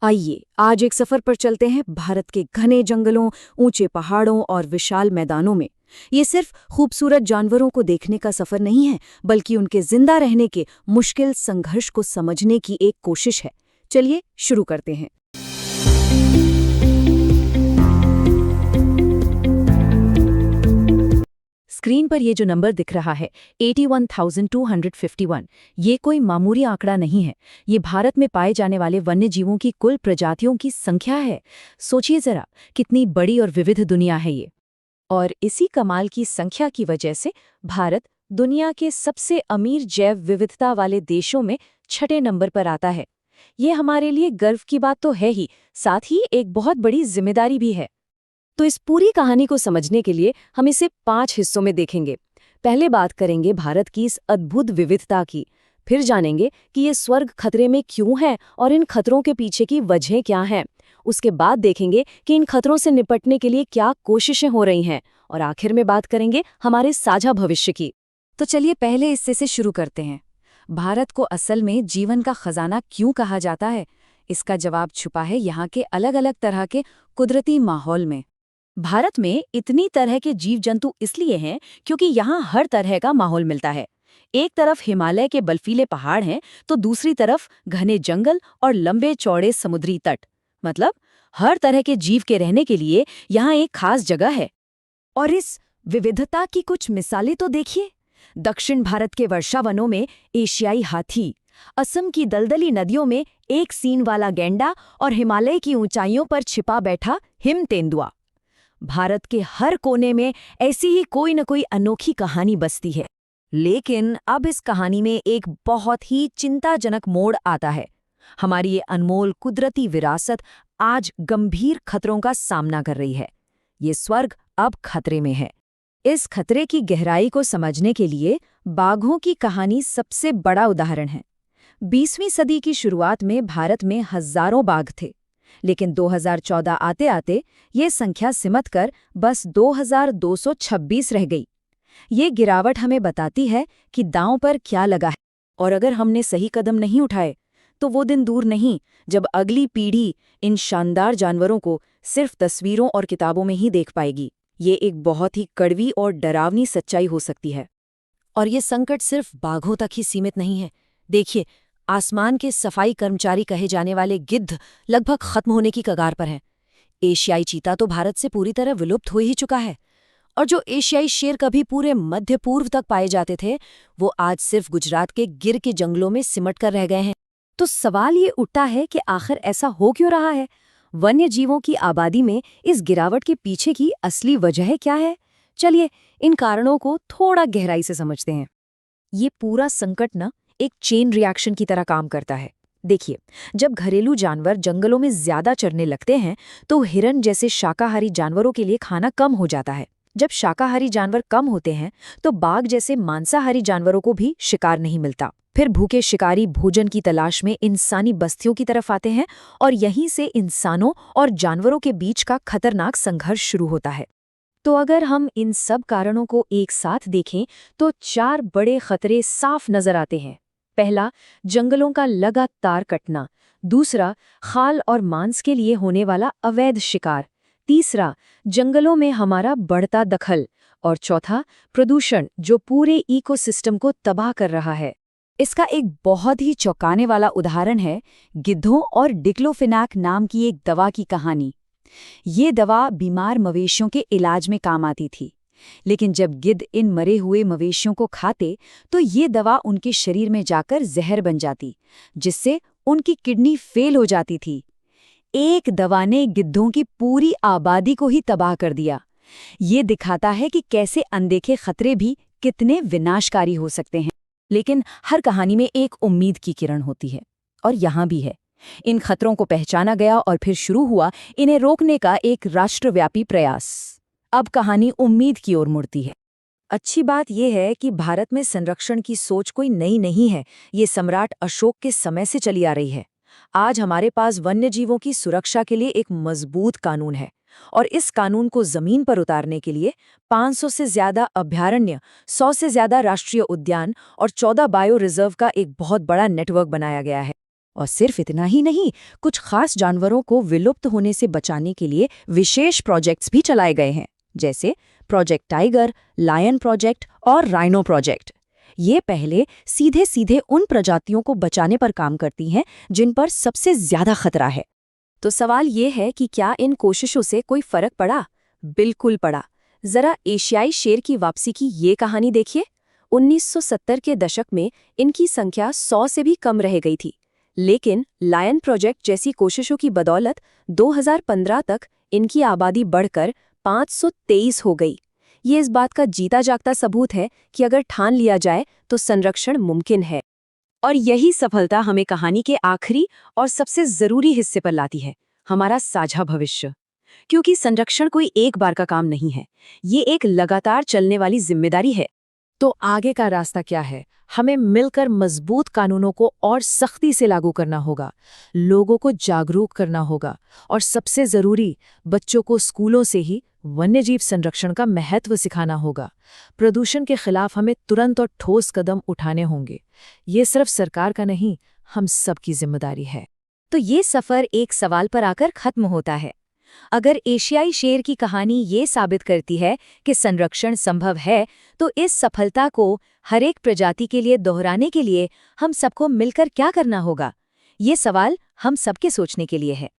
आइए आज एक सफर पर चलते हैं भारत के घने जंगलों, ऊंचे पहाड़ों और विशाल मैदानों में। ये सिर्फ खूबसूरत जानवरों को देखने का सफर नहीं है, बल्कि उनके जिंदा रहने के मुश्किल संघर्ष को समझने की एक कोशिश है। चलिए शुरू करते हैं। स्क्रीन पर ये जो नंबर दिख रहा है 81,251, ये कोई मामूली आंकड़ा नहीं है। ये भारत में पाए जाने वाले वन्य जीवों की कुल प्रजातियों की संख्या है। सोचिए जरा, कितनी बड़ी और विविध दुनिया है ये। और इसी कमाल की संख्या की वजह से भारत दुनिया के सबसे अमीर जैव विविधता वाले देशों में 6 नंबर पर आता है। ये हमारे लिए गर्व की बात तो है ही, साथ ही एक बहुत बड़ी जिम्मेदारी भी है। तो इस पूरी कहानी को समझने के लिए हम इसे 5 हिस्सों में देखेंगे। पहले बात करेंगे भारत की इस अद्भुत विविधता की, फिर जानेंगे कि ये स्वर्ग खतरे में क्यों है और इन खतरों के पीछे की वजह क्या हैं। उसके बाद देखेंगे कि इन खतरों से निपटने के लिए क्या कोशिशें हो रही हैं, और आखिर में बात करेंगे हमारे साझा भविष्य की। तो चलिए पहले हिस्से से शुरू करते हैं। भारत को असल में जीवन का खजाना क्यों कहा जाता है? इसका जवाब छुपा है यहाँ के अलग अलग तरह के कुदरती माहौल में। भारत में इतनी तरह के जीव जंतु इसलिए हैं क्योंकि यहाँ हर तरह का माहौल मिलता है। एक तरफ हिमालय के बर्फीले पहाड़ हैं, तो दूसरी तरफ घने जंगल और लंबे चौड़े समुद्री तट। मतलब हर तरह के जीव के रहने के लिए यहाँ एक खास जगह है। और इस विविधता की कुछ मिसालें तो देखिए। दक्षिण भारत के वर्षावनों में एशियाई हाथी, असम की दलदली नदियों में एक सींग वाला गैंडा और हिमालय की ऊंचाइयों पर छिपा बैठा हिम तेंदुआ। भारत के हर कोने में ऐसी ही कोई न कोई अनोखी कहानी बसती है। लेकिन अब इस कहानी में एक बहुत ही चिंताजनक मोड़ आता है। हमारी ये अनमोल कुदरती विरासत आज गंभीर खतरों का सामना कर रही है। ये स्वर्ग अब खतरे में है। इस खतरे की गहराई को समझने के लिए बाघों की कहानी सबसे बड़ा उदाहरण है। 20वीं सदी की शुरुआत में भारत में हजारों बाघ थे, लेकिन 2014 आते आते ये संख्या सिमट कर बस 2,226 रह गई। ये गिरावट हमें बताती है कि दांव पर क्या लगा है, और अगर हमने सही कदम नहीं उठाए तो वो दिन दूर नहीं जब अगली पीढ़ी इन शानदार जानवरों को सिर्फ तस्वीरों और किताबों में ही देख पाएगी। ये एक बहुत ही कड़वी और डरावनी सच्चाई हो सकती है। और ये संकट सिर्फ बाघों तक ही सीमित नहीं है। देखिए, आसमान के सफाई कर्मचारी कहे जाने वाले गिद्ध लगभग खत्म होने की कगार पर हैं। एशियाई चीता तो भारत से पूरी तरह विलुप्त हो ही चुका है। और जो एशियाई शेर कभी पूरे मध्य पूर्व तक पाए जाते थे, वो आज सिर्फ गुजरात के गिर के जंगलों में सिमट कर रह गए हैं। तो सवाल ये उठता है कि आखिर ऐसा हो क्यों रहा है? वन्य जीवों की आबादी में इस गिरावट के पीछे की असली वजह क्या है? चलिए इन कारणों को थोड़ा गहराई से समझते हैं। ये पूरा संकट ना एक चेन रिएक्शन की तरह काम करता है। देखिए, जब घरेलू जानवर जंगलों में ज्यादा चरने लगते हैं तो हिरन जैसे शाकाहारी जानवरों के लिए खाना कम हो जाता है। जब शाकाहारी जानवर कम होते हैं तो बाघ जैसे मांसाहारी जानवरों को भी शिकार नहीं मिलता। फिर भूखे शिकारी भोजन की तलाश में इंसानी बस्तियों की तरफ आते हैं, और यहीं से इंसानों और जानवरों के बीच का खतरनाक संघर्ष शुरू होता है। तो अगर हम इन सब कारणों को एक साथ देखें तो 4 बड़े खतरे साफ नजर आते हैं। पहला, जंगलों का लगातार कटना। दूसरा, खाल और मांस के लिए होने वाला अवैध शिकार। तीसरा, जंगलों में हमारा बढ़ता दखल। और चौथा, प्रदूषण जो पूरे इकोसिस्टम को तबाह कर रहा है। इसका एक बहुत ही चौंकाने वाला उदाहरण है गिद्धों और डिक्लोफिनैक नाम की एक दवा की कहानी। ये दवा बीमार मवेशियों के इलाज में काम आती थी, लेकिन जब गिद्ध इन मरे हुए मवेशियों को खाते तो ये दवा उनके शरीर में जाकर जहर बन जाती, जिससे उनकी किडनी फेल हो जाती थी। एक दवा ने गिद्धों की पूरी आबादी को ही तबाह कर दिया। ये दिखाता है कि कैसे अनदेखे खतरे भी कितने विनाशकारी हो सकते हैं। लेकिन हर कहानी में एक उम्मीद की किरण होती है, और यहाँ भी है। इन खतरों को पहचाना गया और फिर शुरू हुआ इन्हें रोकने का एक राष्ट्रव्यापी प्रयास। अब कहानी उम्मीद की ओर मुड़ती है। अच्छी बात यह है कि भारत में संरक्षण की सोच कोई नई नहीं है। ये सम्राट अशोक के समय से चली आ रही है। आज हमारे पास वन्यजीवों की सुरक्षा के लिए एक मजबूत कानून है, और इस कानून को जमीन पर उतारने के लिए 500 से ज्यादा अभयारण्य, 100 से ज्यादा राष्ट्रीय उद्यान और 14 बायो रिजर्व का एक बहुत बड़ा नेटवर्क बनाया गया है। और सिर्फ इतना ही नहीं, कुछ खास जानवरों को विलुप्त होने से बचाने के लिए विशेष प्रोजेक्ट्स भी चलाए गए हैं, जैसे प्रोजेक्ट टाइगर, लायन प्रोजेक्ट और राइनो प्रोजेक्ट। ये पहले सीधे सीधे उन प्रजातियों को बचाने पर काम करती हैं जिन पर सबसे ज्यादा खतरा है। तो सवाल ये है कि क्या इन कोशिशों से कोई फर्क पड़ा? बिल्कुल पड़ा। जरा एशियाई शेर की वापसी की ये कहानी देखिए। 1970 के दशक में इनकी संख्या 100 से भी कम रह गई थी, लेकिन लायन प्रोजेक्ट जैसी कोशिशों की बदौलत 2015 तक इनकी आबादी बढ़कर 523 हो गई। ये इस बात का जीता जागता सबूत है कि अगर ठान लिया जाए तो संरक्षण मुमकिन है। और यही सफलता हमें कहानी के आखिरी और सबसे जरूरी हिस्से पर लाती है, हमारा साझा भविष्य। क्योंकि संरक्षण कोई एक बार का काम नहीं है, ये एक लगातार चलने वाली जिम्मेदारी है। तो आगे का रास्ता क्या है? हमें मिलकर मजबूत कानूनों को और सख्ती से लागू करना होगा, लोगों को जागरूक करना होगा और सबसे जरूरी, बच्चों को स्कूलों से ही वन्यजीव संरक्षण का महत्व सिखाना होगा। प्रदूषण के खिलाफ हमें तुरंत और ठोस कदम उठाने होंगे। ये सिर्फ सरकार का नहीं, हम सबकी जिम्मेदारी है। तो ये सफर एक सवाल पर आकर खत्म होता है। अगर एशियाई शेर की कहानी ये साबित करती है कि संरक्षण संभव है, तो इस सफलता को हर एक प्रजाति के लिए दोहराने के लिए हम सबको मिलकर क्या करना होगा? ये सवाल हम सबके सोचने के लिए है।